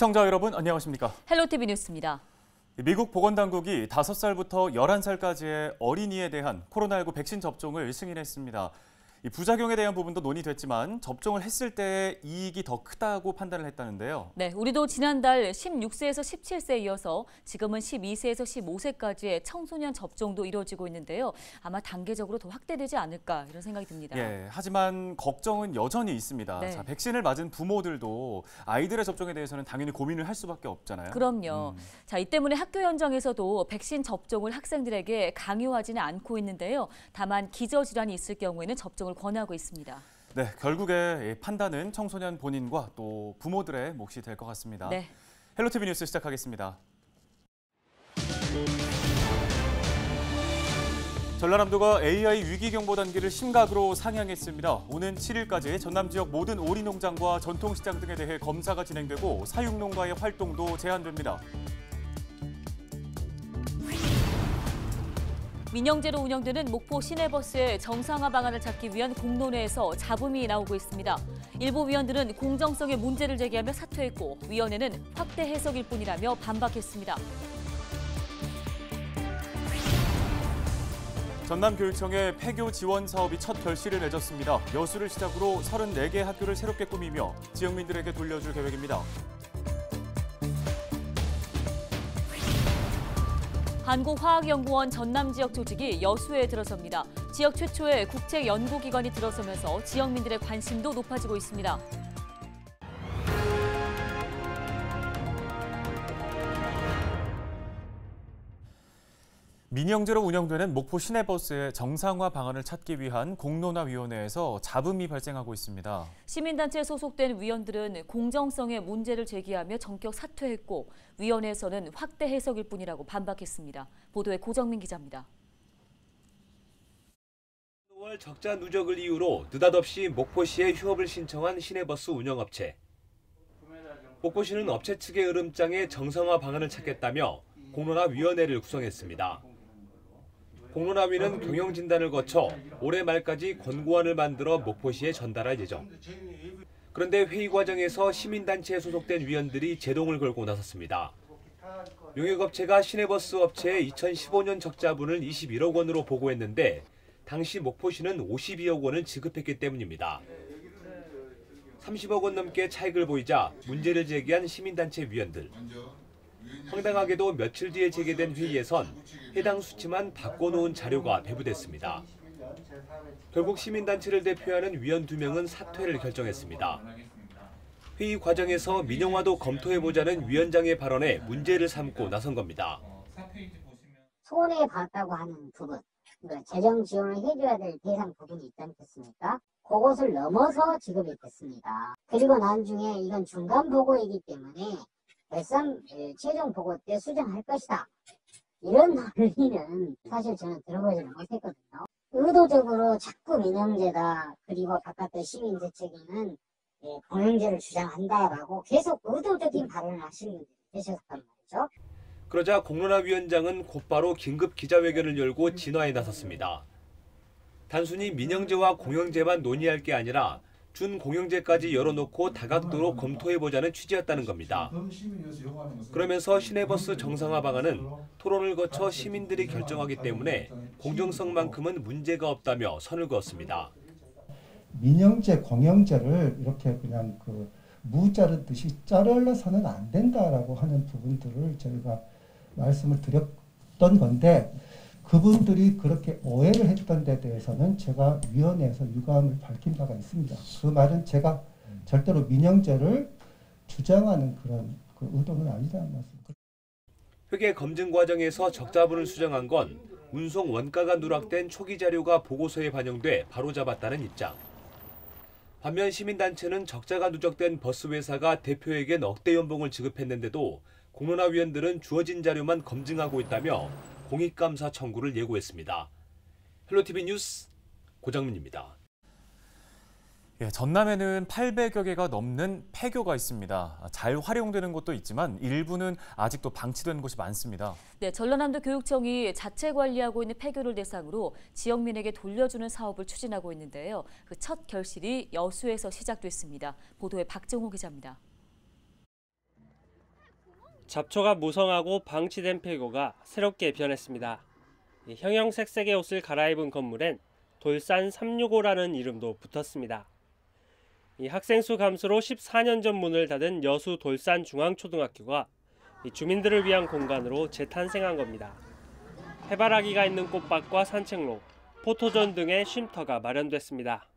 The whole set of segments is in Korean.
시청자 여러분 안녕하십니까? 헬로티비 뉴스입니다. 미국 보건당국이 5살부터 11살까지의 어린이에 대한 코로나19 백신 접종을 승인했습니다. 이 부작용에 대한 부분도 논의됐지만 접종을 했을 때 이익이 더 크다고 판단을 했다는데요. 네, 우리도 지난달 16세에서 17세에 이어서 지금은 12세에서 15세까지의 청소년 접종도 이루어지고 있는데요. 아마 단계적으로 더 확대되지 않을까 이런 생각이 듭니다. 예, 하지만 걱정은 여전히 있습니다. 네. 자, 백신을 맞은 부모들도 아이들의 접종에 대해서는 당연히 고민을 할 수밖에 없잖아요. 그럼요. 자, 이 때문에 학교 현장에서도 백신 접종을 학생들에게 강요하지는 않고 있는데요. 다만 기저질환이 있을 경우에는 접종을 권하고 있습니다. 네, 결국에 판단은 청소년 본인과 또 부모들의 몫이 될 것 같습니다. 네. 헬로티비 뉴스 시작하겠습니다. 전라남도가 AI 위기경보 단계를 심각으로 상향했습니다. 오는 7일까지 전남 지역 모든 오리 농장과 전통시장 등에 대해 검사가 진행되고 사육농가의 활동도 제한됩니다. 민영제로 운영되는 목포 시내버스의 정상화 방안을 찾기 위한 공론회에서 잡음이 나오고 있습니다. 일부 위원들은 공정성에 문제를 제기하며 사퇴했고 위원회는 확대 해석일 뿐이라며 반박했습니다. 전남교육청의 폐교 지원 사업이 첫 결실을 맺었습니다. 여수를 시작으로 34개 학교를 새롭게 꾸미며 지역민들에게 돌려줄 계획입니다. 한국화학연구원 전남 지역 조직이 여수에 들어섭니다. 지역 최초의 국제 연구기관이 들어서면서 지역민들의 관심도 높아지고 있습니다. 민영제로 운영되는 목포 시내버스의 정상화 방안을 찾기 위한 공론화위원회에서 잡음이 발생하고 있습니다. 시민단체에 소속된 위원들은 공정성에 문제를 제기하며 전격 사퇴했고 위원회에서는 확대 해석일 뿐이라고 반박했습니다. 보도에 고정민 기자입니다. 5월 적자 누적을 이유로 느닷없이 목포시에 휴업을 신청한 시내버스 운영업체. 목포시는 업체 측의 으름장에 정상화 방안을 찾겠다며 공론화위원회를 구성했습니다. 공론화위는 경영진단을 거쳐 올해 말까지 권고안을 만들어 목포시에 전달할 예정. 그런데 회의 과정에서 시민단체에 소속된 위원들이 제동을 걸고 나섰습니다. 용역업체가 시내버스 업체에 2015년 적자분을 21억 원으로 보고했는데 당시 목포시는 52억 원을 지급했기 때문입니다. 30억 원 넘게 차익을 보이자 문제를 제기한 시민단체 위원들. 황당하게도 며칠 뒤에 재개된 회의에선 해당 수치만 바꿔놓은 자료가 배부됐습니다. 결국 시민단체를 대표하는 위원 2명은 사퇴를 결정했습니다. 회의 과정에서 민영화도 검토해보자는 위원장의 발언에 문제를 삼고 나선 겁니다. 손해봤다고 하는 부분, 재정 지원을 해줘야 될 대상 부분이 있지 않겠습니까? 그것을 넘어서 지급이 됐습니다. 그리고 나중에 이건 중간 보고이기 때문에 결산 최종 보고 때 수정할 것이다. 이런 논리는 사실 저는 들어보지는 못했거든요. 의도적으로 자꾸 민영제다. 그리고 바깥의 시민재책위는 공영제를 주장한다라고 계속 의도적인 발언을 하시는 분들이 계셨단 말이죠. 그러자 공론화위원장은 곧바로 긴급 기자회견을 열고 진화에 나섰습니다. 단순히 민영제와 공영제만 논의할 게 아니라 준공영제까지 열어놓고 다각도로 검토해보자는 취지였다는 겁니다. 그러면서 시내버스 정상화 방안은 토론을 거쳐 시민들이 결정하기 때문에 공정성만큼은 문제가 없다며 선을 그었습니다. 민영제, 공영제를 이렇게 그냥 무자르듯이 자르려서는 안 된다라고 하는 부분들을 저희가 말씀을 드렸던 건데 그분들이 그렇게 오해를 했던 데 대해서는 제가 위원회에서 유감을 밝힌 바가 있습니다. 그 말은 제가 절대로 민영제를 주장하는 그런 의도는 아니라는 말씀입니다. 회계 검증 과정에서 적자분을 수정한 건 운송 원가가 누락된 초기 자료가 보고서에 반영돼 바로잡았다는 입장. 반면 시민단체는 적자가 누적된 버스 회사가 대표에게 억대 연봉을 지급했는데도 공론화위원들은 주어진 자료만 검증하고 있다며 공익감사 청구를 예고했습니다. 헬로티비 뉴스 고정민입니다. 예, 전남에는 800여 개가 넘는 폐교가 있습니다. 잘 활용되는 곳도 있지만 일부는 아직도 방치된 곳이 많습니다. 네, 전라남도 교육청이 자체 관리하고 있는 폐교를 대상으로 지역민에게 돌려주는 사업을 추진하고 있는데요. 그 첫 결실이 여수에서 시작됐습니다. 보도에 박정호 기자입니다. 잡초가 무성하고 방치된 폐교가 새롭게 변했습니다. 형형색색의 옷을 갈아입은 건물엔 돌산 365라는 이름도 붙었습니다. 학생 수 감소로 14년 전 문을 닫은 여수 돌산 중앙초등학교가 주민들을 위한 공간으로 재탄생한 겁니다. 해바라기가 있는 꽃밭과 산책로, 포토존 등의 쉼터가 마련됐습니다.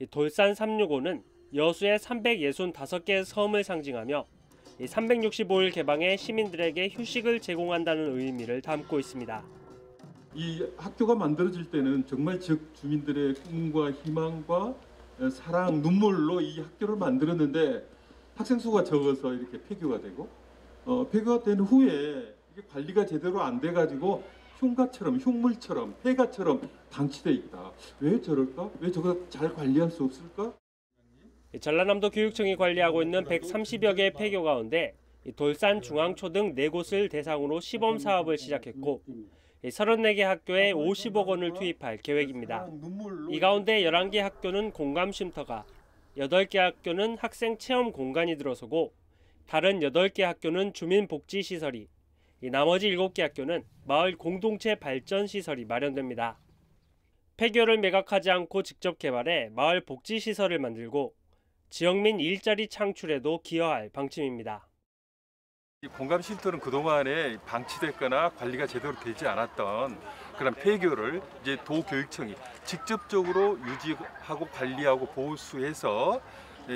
돌산 365는 여수의 365개의 섬을 상징하며 365일 개방해 시민들에게 휴식을 제공한다는 의미를 담고 있습니다. 이 학교가 만들어질 때는 정말 지역 주민들의 꿈과 희망과 사랑, 눈물로 이 학교를 만들었는데 학생 수가 적어서 이렇게 폐교가 되고 폐교가 된 후에 이게 관리가 제대로 안 돼가지고 흉가처럼, 흉물처럼, 폐가처럼 방치돼 있다. 왜 저럴까? 왜 저거 잘 관리할 수 없을까? 전라남도 교육청이 관리하고 있는 130여 개의 폐교 가운데 돌산 중앙초등 4곳을 대상으로 시범 사업을 시작했고 34개 학교에 50억 원을 투입할 계획입니다. 이 가운데 11개 학교는 공감 쉼터가, 8개 학교는 학생 체험 공간이 들어서고 다른 8개 학교는 주민복지시설이, 나머지 7개 학교는 마을 공동체 발전시설이 마련됩니다. 폐교를 매각하지 않고 직접 개발해 마을 복지시설을 만들고 지역민 일자리 창출에도 기여할 방침입니다. 이 공감 쉼터는 그동안에 방치됐거나 관리가 제대로 되지 않았던 그런 폐교를 이제 도교육청이 직접적으로 유지하고 관리하고 보수해서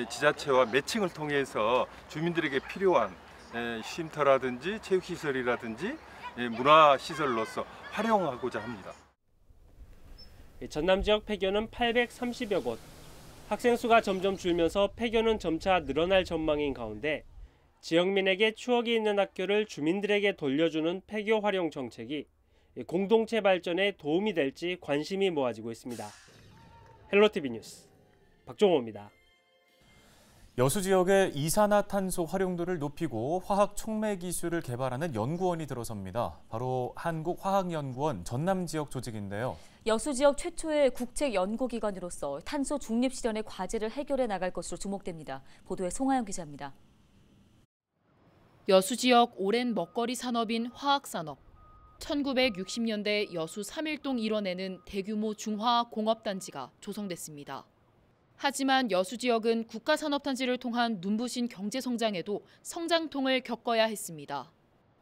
지자체와 매칭을 통해서 주민들에게 필요한 쉼터라든지 체육시설이라든지 문화시설로서 활용하고자 합니다. 전남 지역 폐교는 830여 곳. 학생 수가 점점 줄면서 폐교는 점차 늘어날 전망인 가운데 지역민에게 추억이 있는 학교를 주민들에게 돌려주는 폐교 활용 정책이 공동체 발전에 도움이 될지 관심이 모아지고 있습니다. 헬로티비 뉴스 박종호입니다. 여수 지역의 이산화탄소 활용도를 높이고 화학 촉매 기술을 개발하는 연구원이 들어섭니다. 바로 한국화학연구원 전남 지역 조직인데요. 여수 지역 최초의 국책 연구기관으로서 탄소 중립 실현의 과제를 해결해 나갈 것으로 주목됩니다. 보도에 송하영 기자입니다. 여수 지역 오랜 먹거리 산업인 화학산업. 1960년대 여수 3일동 일원에는 대규모 중화학 공업단지가 조성됐습니다. 하지만 여수 지역은 국가산업단지를 통한 눈부신 경제성장에도 성장통을 겪어야 했습니다.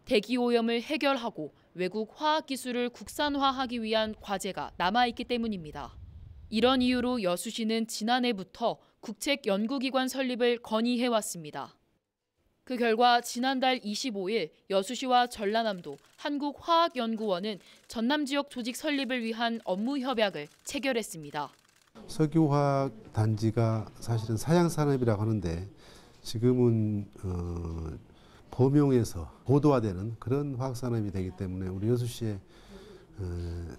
대기오염을 해결하고 외국 화학기술을 국산화하기 위한 과제가 남아있기 때문입니다. 이런 이유로 여수시는 지난해부터 국책연구기관 설립을 건의해왔습니다. 그 결과 지난달 25일 여수시와 전라남도 한국화학연구원은 전남 지역 조직 설립을 위한 업무 협약을 체결했습니다. 석유화학 단지가 사실은 사양산업이라고 하는데 지금은 범용에서 고도화되는 그런 화학산업이 되기 때문에 우리 여수시의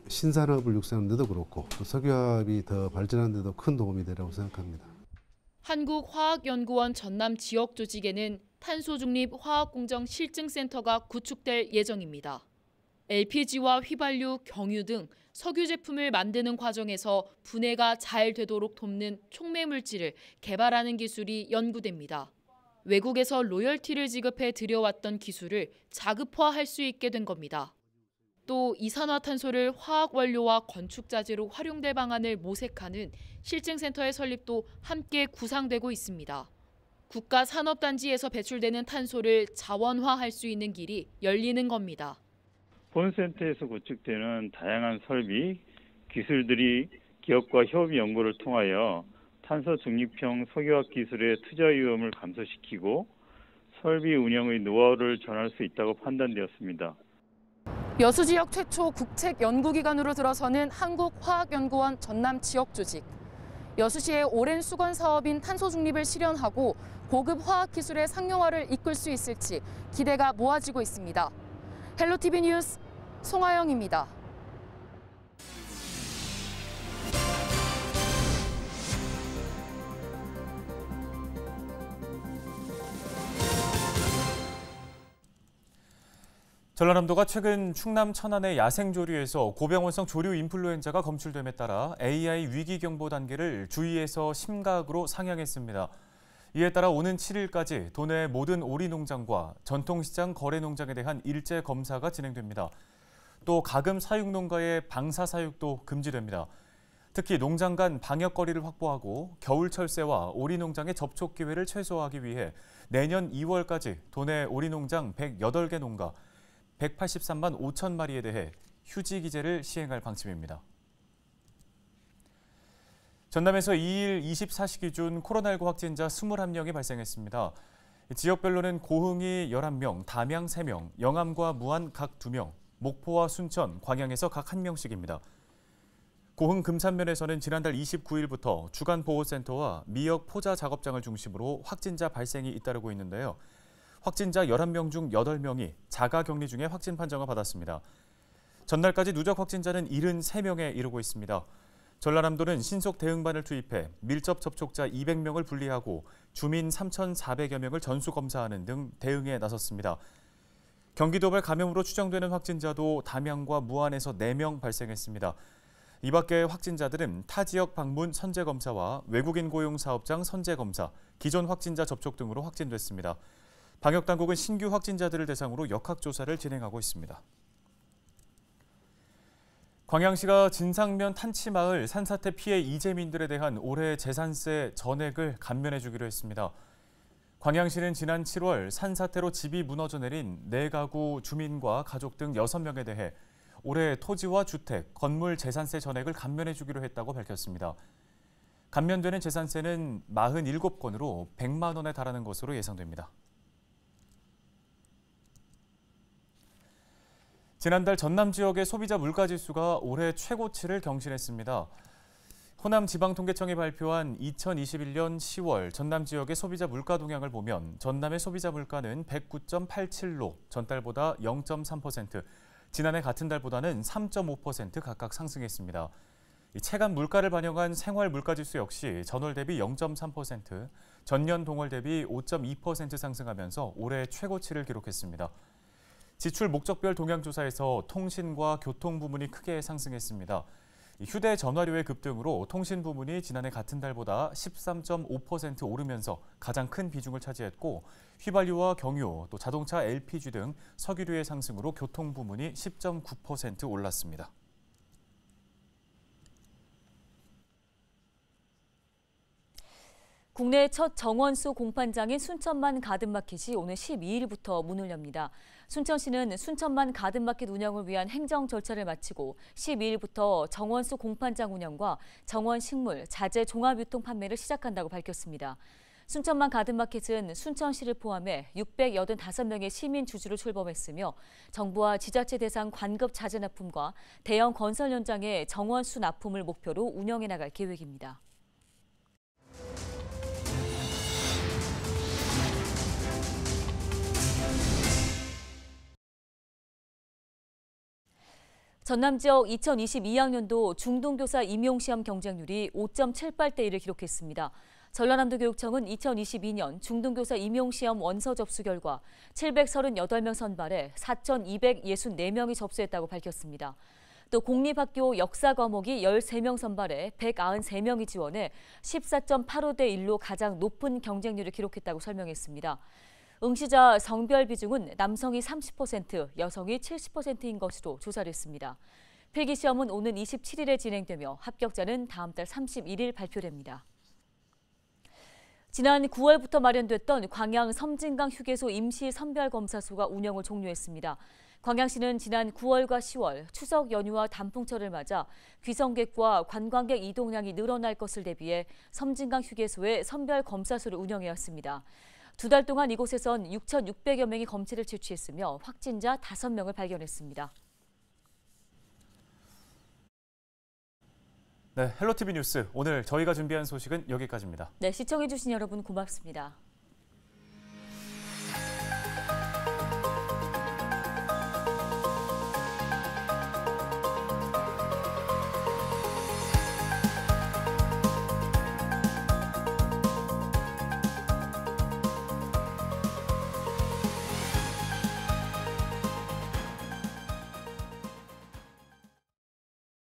신산업을 육성하는 데도 그렇고 또 석유화학이 더 발전하는 데도 큰 도움이 되라고 생각합니다. 한국화학연구원 전남 지역 조직에는 탄소중립 화학공정 실증센터가 구축될 예정입니다. LPG와 휘발유, 경유 등 석유 제품을 만드는 과정에서 분해가 잘 되도록 돕는 촉매 물질을 개발하는 기술이 연구됩니다. 외국에서 로열티를 지급해 들여왔던 기술을 자급화할 수 있게 된 겁니다. 또 이산화탄소를 화학 원료와 건축 자재로 활용될 방안을 모색하는 실증센터의 설립도 함께 구상되고 있습니다. 국가 산업단지에서 배출되는 탄소를 자원화할 수 있는 길이 열리는 겁니다. 본센터에서 구축되는 다양한 설비, 기술들이 기업과 협의 연구를 통하여 탄소 중립형 석유화학 기술의 투자 위험을 감소시키고 설비 운영의 노하우를 전할 수 있다고 판단되었습니다. 여수 지역 최초 국책 연구기관으로 들어서는 한국화학연구원 전남 지역 조직. 여수시의 오랜 수건 사업인 탄소 중립을 실현하고 고급 화학 기술의 상용화를 이끌 수 있을지 기대가 모아지고 있습니다. 헬로티비 뉴스 송하영입니다. 전라남도가 최근 충남 천안의 야생조류에서 고병원성 조류 인플루엔자가 검출됨에 따라 AI 위기경보 단계를 주의에서 심각으로 상향했습니다. 이에 따라 오는 7일까지 도내 모든 오리농장과 전통시장 거래농장에 대한 일제 검사가 진행됩니다. 또 가금 사육농가의 방사 사육도 금지됩니다. 특히 농장 간 방역거리를 확보하고 겨울 철새와 오리농장의 접촉 기회를 최소화하기 위해 내년 2월까지 도내 오리농장 108개 농가 183만 5천 마리에 대해 휴지 기제를 시행할 방침입니다. 전남에서 2일 24시 기준 코로나19 확진자 21명이 발생했습니다. 지역별로는 고흥이 11명, 담양 3명, 영암과 무안 각 2명, 목포와 순천, 광양에서 각 1명씩입니다. 고흥 금산면에서는 지난달 29일부터 주간 보호센터와 미역 포자 작업장을 중심으로 확진자 발생이 잇따르고 있는데요. 확진자 11명 중 8명이 자가 격리 중에 확진 판정을 받았습니다. 전날까지 누적 확진자는 73명에 이르고 있습니다. 전라남도는 신속 대응반을 투입해 밀접 접촉자 200명을 분리하고 주민 3,400여 명을 전수 검사하는 등 대응에 나섰습니다. 경기도별 감염으로 추정되는 확진자도 담양과 무안에서 4명 발생했습니다. 이 밖에 확진자들은 타 지역 방문 선제검사와 외국인 고용 사업장 선제검사, 기존 확진자 접촉 등으로 확진됐습니다. 방역당국은 신규 확진자들을 대상으로 역학조사를 진행하고 있습니다. 광양시가 진상면 탄치마을 산사태 피해 이재민들에 대한 올해 재산세 전액을 감면해주기로 했습니다. 광양시는 지난 7월 산사태로 집이 무너져 내린 4가구 주민과 가족 등 6명에 대해 올해 토지와 주택, 건물 재산세 전액을 감면해주기로 했다고 밝혔습니다. 감면되는 재산세는 47건으로 100만 원에 달하는 것으로 예상됩니다. 지난달 전남 지역의 소비자 물가지수가 올해 최고치를 경신했습니다. 호남지방통계청이 발표한 2021년 10월 전남 지역의 소비자 물가 동향을 보면 전남의 소비자 물가는 109.87로 전달보다 0.3%, 지난해 같은 달보다는 3.5% 각각 상승했습니다. 체감 물가를 반영한 생활 물가지수 역시 전월 대비 0.3%, 전년 동월 대비 5.2% 상승하면서 올해 최고치를 기록했습니다. 지출 목적별 동향조사에서 통신과 교통 부문이 크게 상승했습니다. 휴대전화료의 급등으로 통신 부문이 지난해 같은 달보다 13.5% 오르면서 가장 큰 비중을 차지했고, 휘발유와 경유, 또 자동차 LPG 등 석유류의 상승으로 교통 부문이 10.9% 올랐습니다. 국내 첫 정원수 공판장인 순천만 가든마켓이 오늘 12일부터 문을 엽니다. 순천시는 순천만 가든마켓 운영을 위한 행정 절차를 마치고 12일부터 정원수 공판장 운영과 정원식물, 자재 종합유통 판매를 시작한다고 밝혔습니다. 순천만 가든마켓은 순천시를 포함해 685명의 시민 주주로 출범했으며 정부와 지자체 대상 관급 자재 납품과 대형 건설 현장의 정원수 납품을 목표로 운영해 나갈 계획입니다. 전남 지역 2022학년도 중등교사 임용시험 경쟁률이 5.78대 1을 기록했습니다. 전라남도 교육청은 2022년 중등교사 임용시험 원서 접수 결과 738명 선발에 4,264명이 접수했다고 밝혔습니다. 또 공립학교 역사 과목이 13명 선발에 193명이 지원해 14.85대 1로 가장 높은 경쟁률을 기록했다고 설명했습니다. 응시자 성별 비중은 남성이 30%, 여성이 70%인 것으로 조사를 했습니다. 필기시험은 오는 27일에 진행되며 합격자는 다음 달 31일 발표됩니다. 지난 9월부터 마련됐던 광양 섬진강 휴게소 임시 선별검사소가 운영을 종료했습니다. 광양시는 지난 9월과 10월 추석 연휴와 단풍철을 맞아 귀성객과 관광객 이동량이 늘어날 것을 대비해 섬진강 휴게소에 선별검사소를 운영해왔습니다. 2달 동안 이곳에선 6,600여 명이 검체를 채취했으며 확진자 5명을 발견했습니다. 네, 헬로티비 뉴스 오늘 저희가 준비한 소식은 여기까지입니다. 네, 시청해주신 여러분 고맙습니다.